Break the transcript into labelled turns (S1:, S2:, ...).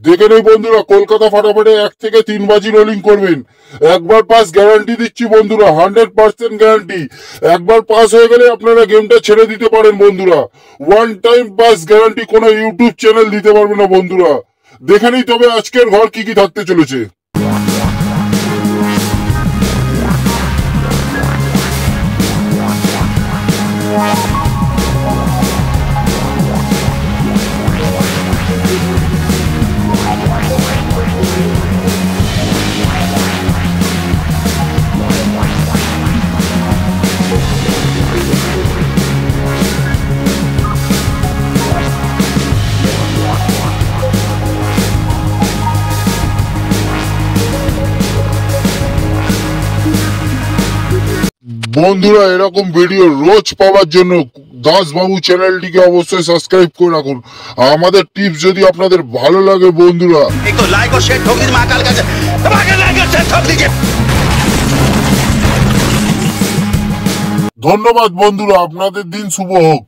S1: দেখে নেই বন্ধুরা, কলকাতা ফাটাফাটে 1 থেকে 3 বাজি রোলিং করবেন। একবার পাস গ্যারান্টি দিচ্ছি বন্ধুরা, 100% গ্যারান্টি। একবার পাস হয়ে গেলে আপনারা গেমটা ছেড়ে দিতে পারেন বন্ধুরা। ওয়ান টাইম পাস গ্যারান্টি কোনো ইউটিউব চ্যানেল দিতে পারবে না বন্ধুরা। দেখে নেই তবে আজকের ঘর কি কি থাকতে চলেছে। বন্ধুরা, এরকম ভিডিও রোজ পাওয়ার জন্য দাসবাবু চ্যানেলটিকে অবশ্যই সাবস্ক্রাইব করে রাখুন। আমাদের টিপস যদি আপনাদের ভালো লাগে বন্ধুরা,
S2: একটু লাইক ও শেয়ার ঠক দিন মা কাল কাছে, তোমাকে লাইক ও শেয়ার ঠক দিন।
S1: ধন্যবাদ বন্ধুরা, আপনাদের দিন শুভ হোক।